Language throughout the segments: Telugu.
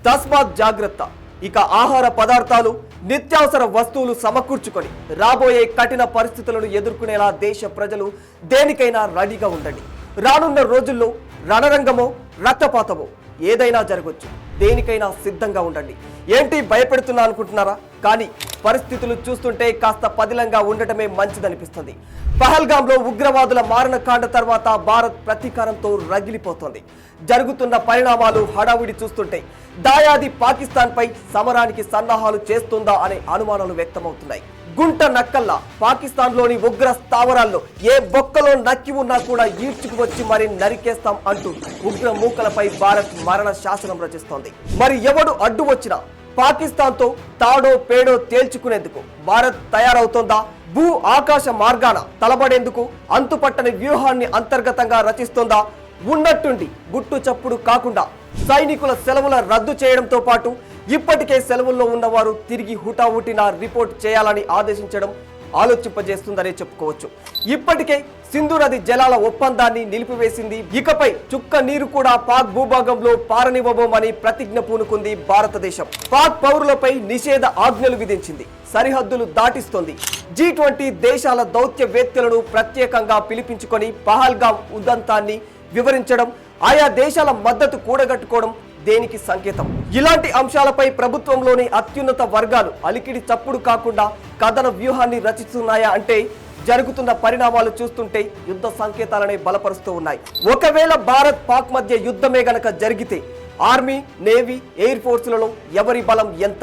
తస్మాత్ జాగ్రత్త. ఇక ఆహార పదార్థాలు, నిత్యావసర వస్తువులు సమకూర్చుకొని రాబోయే కఠిన పరిస్థితులను ఎదుర్కొనేలా దేశ ప్రజలు దేనికైనా రెడీగా ఉండండి. రానున్న రోజుల్లో రణరంగమో రక్తపాతమో ఏదైనా జరగొచ్చు. దేనికైనా సిద్ధంగా ఉండండి. ఏంటి భయపెడుతున్నా అనుకుంటున్నారా? కానీ పరిస్థితులు చూస్తుంటే కాస్త పదిలంగా ఉండటమే మంచిదనిపిస్తుంది. పహల్గాంలో ఉగ్రవాదుల మారణకాండ తర్వాత భారత్ ప్రతీకారంతో రగిలిపోతోంది. జరుగుతున్న పరిణామాలు హడావుడి చూస్తుంటే దాయాది పాకిస్తాన్పై సమరానికి సన్నాహాలు చేస్తుందా అనే అనుమానాలు వ్యక్తమవుతున్నాయి. గుంట నక్కల్లా పాకిస్తాన్లోని ఉగ్ర స్థావరాల్లో ఏ బొక్కలో నక్కి ఉన్నా కూడా ఈడ్చుకు వచ్చి మరి నరికేస్తాం అంటూ ఉగ్ర మూకలపై భారత్ మరణ శాసనం రచిస్తోంది. మరి ఎవడు అడ్డు వచ్చినా పాకిస్తాన్తో తాడో పేడో తేల్చుకునేందుకు భారత్ తయారవుతోందా? భూ ఆకాశ మార్గాన తలబడేందుకు అంతుపట్టని వ్యూహాన్ని అంతర్గతంగా రచిస్తోందా? ఉన్నట్టుండి గుట్టు చప్పుడు కాకుండా సైనికుల సెలవుల రద్దు చేయడంతో పాటు ఇప్పటికే సెలవుల్లో ఉన్నవారు తిరిగి హుటాహుటిన రిపోర్ట్ చేయాలని ఆదేశించడం ఆలోచింపజేస్తుందనే చెప్పుకోవచ్చు. ఇప్పటికే సింధు నది జలాల ఒప్పందాన్ని నిలిపివేసింది. ఇకపై చుక్క నీరు కూడా పాక్ భూభాగంలో పారనివ్వబోమని ప్రతిజ్ఞ పూనుకుంది భారతదేశం. పాక్ పౌరులపై నిషేధ ఆజ్ఞలు విధించింది. సరిహద్దులు దాటిస్తోంది. G20 దేశాల దౌత్యవేత్తలను ప్రత్యేకంగా పిలిపించుకొని పహల్గాం ఉదంతాన్ని వివరించడం, ఆయా దేశాల మద్దతు కూడగట్టుకోవడం దేనికి సంకేతం? ఇలాంటి అంశాలపై ప్రభుత్వంలోని అత్యున్నత వర్గాలు అలికిడి చప్పుడు కాకుండా కథన వ్యూహాన్ని రచిస్తున్నాయా అంటే జరుగుతున్న పరిణామాలు చూస్తుంటే యుద్ధ సంకేతాలనే బలపరుస్తూ ఉన్నాయి. ఒకవేళ భారత్ పాక్ మధ్య యుద్ధమే గనక జరిగితే ఆర్మీ, నేవీ, ఎయిర్ ఫోర్సులలో ఎవరి బలం ఎంత,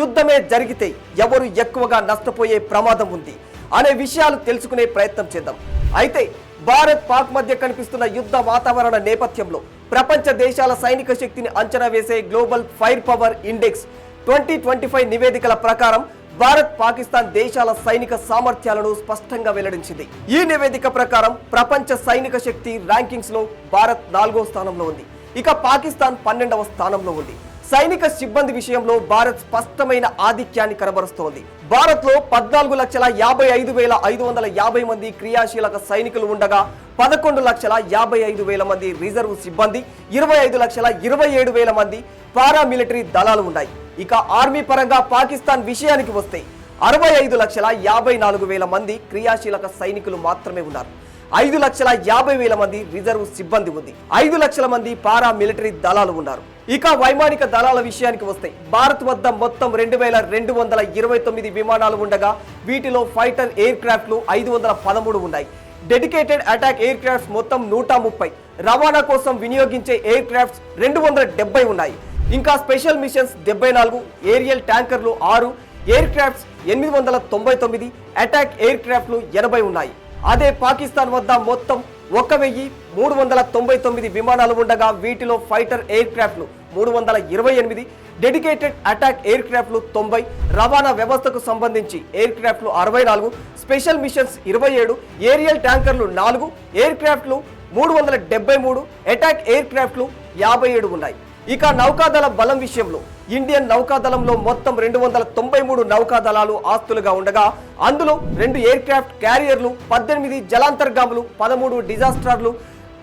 యుద్ధమే జరిగితే ఎవరు ఎక్కువగా నష్టపోయే ప్రమాదం ఉంది అనే విషయాలు తెలుసుకునే ప్రయత్నం చేద్దాం. అయితే భారత్ పాక్ మధ్య కనిపిస్తున్న యుద్ధ వాతావరణ నేపథ్యంలో ప్రపంచ దేశాల సైనిక శక్తిని అంచనా వేసే గ్లోబల్ ఫైర్ పవర్ ఇండెక్స్ 2025 నివేదికల ప్రకారం భారత్, పాకిస్తాన్ దేశాల సైనిక సామర్థ్యాలను స్పష్టంగా వెల్లడించింది. ఈ నివేదిక ప్రకారం ప్రపంచ సైనిక శక్తి ర్యాంకింగ్స్ లో భారత్ 4వ స్థానంలో ఉంది. ఇక పాకిస్తాన్ 12వ స్థానంలో ఉంది. సైనిక సిబ్బంది విషయంలో భారత్ స్పష్టమైన ఆధిక్యాన్ని కనబరుస్తోంది. భారత్ లో 14,55,550 మంది క్రియాశీలక సైనికులు ఉండగా 11,55,000 మంది రిజర్వ్ సిబ్బంది, 25,27,000 మంది పారామిలిటరీ దళాలు ఉన్నాయి. ఇక ఆర్మీ పరంగా పాకిస్తాన్ విషయానికి వస్తే 65,54,000 మంది క్రియాశీలక సైనికులు మాత్రమే ఉన్నారు. 5,50,000 మంది రిజర్వ్ సిబ్బంది ఉంది. 5 లక్షల మంది పారామిలిటరీ దళాలు ఉన్నారు. ఇక వైమానిక దళాల విషయానికి వస్తే భారత్ వద్ద మొత్తం 2,229 విమానాలు ఉండగా వీటిలో ఫైటర్ ఎయిర్ క్రాఫ్ట్లు 513 ఉన్నాయి. డెడికేటెడ్ అటాక్ ఎయిర్ క్రాఫ్ట్స్ మొత్తం 130, రవాణా కోసం వినియోగించే ఎయిర్ క్రాఫ్ట్స్ 270 ఉన్నాయి. ఇంకా స్పెషల్ మిషన్స్ 74, ఏరియల్ ట్యాంకర్లు 6, ఎయిర్ క్రాఫ్ట్స్ 899, అటాక్ ఎయిర్ క్రాఫ్ట్లు 80 ఉన్నాయి. అదే పాకిస్తాన్ వద్ద మొత్తం 1,399 విమానాలు ఉండగా వీటిలో ఫైటర్ ఎయిర్ క్రాఫ్ట్లు 328, డెడికేటెడ్ అటాక్ ఎయిర్ క్రాఫ్ట్లు 90, రవాణా వ్యవస్థకు సంబంధించి ఎయిర్ క్రాఫ్ట్లు 64, స్పెషల్ మిషన్స్ 27, ఏరియల్ ట్యాంకర్లు 4, ఎయిర్ క్రాఫ్ట్లు 373, అటాక్ ఎయిర్ క్రాఫ్ట్లు 57 ఉన్నాయి. ఇక నౌకాదళ బలం విషయంలో ఇండియన్ నౌకాదళంలో మొత్తం 293 నౌకాదళాలు ఆస్తులుగా ఉండగా అందులో 2 ఎయిర్ క్రాఫ్ట్ క్యారియర్లు, 18 జలాంతర్గాములు, 13 డిజాస్టర్లు,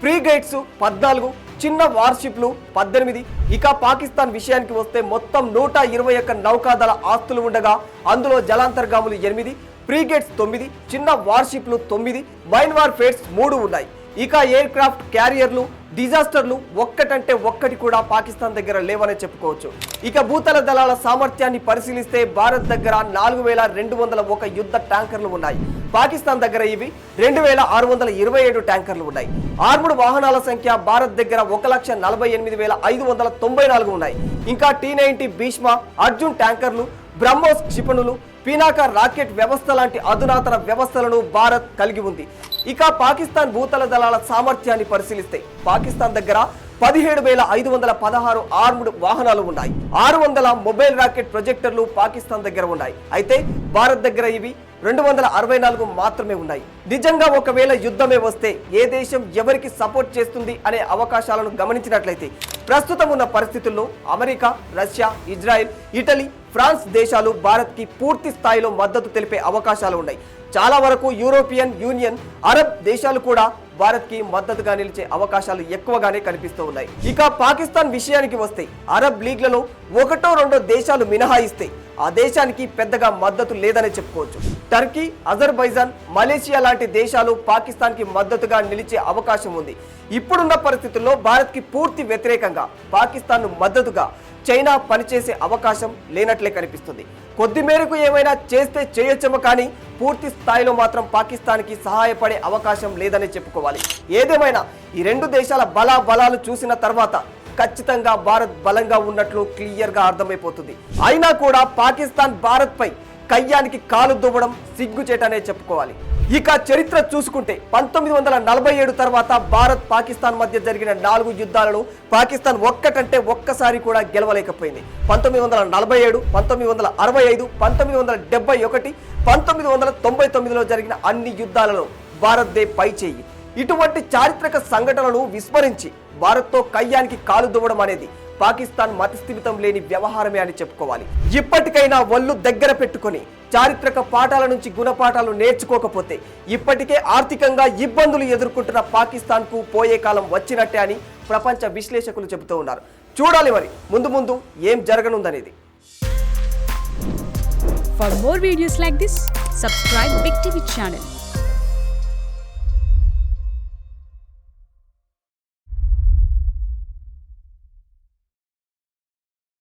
ఫ్రీగేట్స్ 14, చిన్న వార్షిప్లు 18. ఇక పాకిస్తాన్ విషయానికి వస్తే మొత్తం 121 నౌకాదళ ఆస్తులు ఉండగా అందులో జలాంతర్గాములు 8, ఫ్రీగేట్స్ 9, చిన్న వార్షిప్లు 9, మైన్ వార్ఫేర్స్ 3 ఉన్నాయి. ఇక ఎయిర్ క్రాఫ్ట్ క్యారియర్లు, డిజాస్టర్లు ఒక్కటంటే ఒక్కటి కూడా పాకిస్తాన్ దగ్గర లేవనే చెప్పుకోవచ్చు. ఇక భూతల దళాల సామర్థ్యాన్ని పరిశీలిస్తే భారత్ దగ్గర 4,201 యుద్ధ ట్యాంకర్లు ఉన్నాయి. పాకిస్తాన్ దగ్గర ఇవి 2,627 ట్యాంకర్లు ఉన్నాయి. ఆర్ముడ్ వాహనాల సంఖ్య భారత్ దగ్గర 1,48,594 ఉన్నాయి. ఇంకా T-90 భీష్మ, అర్జున్ ట్యాంకర్లు, బ్రహ్మోస్ క్షిపణులు, పినాక రాకెట్ వ్యవస్థ లాంటి అధునాతన వ్యవస్థలను భారత్ కలిగి ఉంది. ఇక పాకిస్తాన్ భూతల దళాల సామర్థ్యాన్ని పరిశీలిస్తే పాకిస్తాన్ దగ్గర 17,516 ఆర్మ్డ్ వాహనాలు ఉన్నాయి. 600 మొబైల్ రాకెట్ ప్రొజెక్టర్లు పాకిస్తాన్ దగ్గర ఉన్నాయి. అయితే భారత్ దగ్గర ఇవి 264 మాత్రమే ఉన్నాయి. నిజంగా ఒకవేళ యుద్ధమే వస్తే ఏ దేశం ఎవరికి సపోర్ట్ చేస్తుంది అనే అవకాశాలను గమనించినట్లయితే ప్రస్తుతం ఉన్న పరిస్థితుల్లో America, Russia, Israel, Italy, France దేశాలు భారత్ కి పూర్తి స్థాయిలో మద్దతు తెలిపే అవకాశాలు ఉన్నాయి. చాలా వరకు యూరోపియన్ యూనియన్, అరబ్ దేశాలు కూడా భారత్కి మద్దతుగా నిలిచే అవకాశాలు ఎక్కువగానే కనిపిస్తూ ఉన్నాయి. ఇక పాకిస్తాన్ విషయానికి వస్తే అరబ్ లీగ్లలో ఒకటో రెండో దేశాలు మినహాయిస్తే ఆ దేశానికి పెద్దగా మద్దతు లేదనే చెప్పుకోవచ్చు. టర్కీ, అజర్బైజాన్, మలేషియా లాంటి దేశాలు పాకిస్తాన్కి మద్దతుగా నిలిచే అవకాశం ఉంది. ఇప్పుడున్న పరిస్థితుల్లో భారత్కి పూర్తి వ్యతిరేకంగా పాకిస్తాన్ను మద్దతుగా చైనా పనిచేసే అవకాశం లేనట్లే కనిపిస్తుంది. కొద్ది మేరకు ఏమైనా చేస్తే చేయొచ్చేమో కానీ పూర్తి స్థాయిలో మాత్రం పాకిస్తాన్కి సహాయపడే అవకాశం లేదని చెప్పుకోవాలి. ఏదేమైనా ఈ రెండు దేశాల బలాలు చూసిన తర్వాత ఖచ్చితంగా భారత్ బలంగా ఉన్నట్లు క్లియర్గా అర్థమైపోతుంది. అయినా కూడా పాకిస్తాన్ భారత్పై కయ్యానికి కాలు దువ్వడం సిగ్గుచేటనే చెప్పుకోవాలి. ఇక చరిత్ర చూసుకుంటే 1947 తర్వాత భారత్ పాకిస్తాన్ మధ్య జరిగిన 4 యుద్ధాలను పాకిస్తాన్ ఒక్కసారి కూడా గెలవలేకపోయింది. 1947, 1965, 1971, 1999లో జరిగిన అన్ని యుద్ధాలలో భారత్దే పై చేయి. ఇటువంటి చారిత్రక సంఘటనలను విస్మరించి భారత్తో కయ్యానికి కాలు దువ్వడం అనేది పాకిస్తాన్ మతిస్థిమితం లేని వ్యవహారమే అని చెప్పుకోవాలి. ఇప్పటికైనా ఒళ్ళు దగ్గర పెట్టుకొని చారిత్రక పాఠాల నుంచి గుణపాఠాలు నేర్చుకోకపోతే ఇప్పటికే ఆర్థికంగా ఇబ్బందులు ఎదుర్కొంటున్న పాకిస్తాన్కు పోయే కాలం వచ్చినట్టే అని ప్రపంచ విశ్లేషకులు చెబుతూ ఉన్నారు. చూడాలి మరి ముందు ఏం జరగనుందనేది. For more videos like this, subscribe Big TV channel.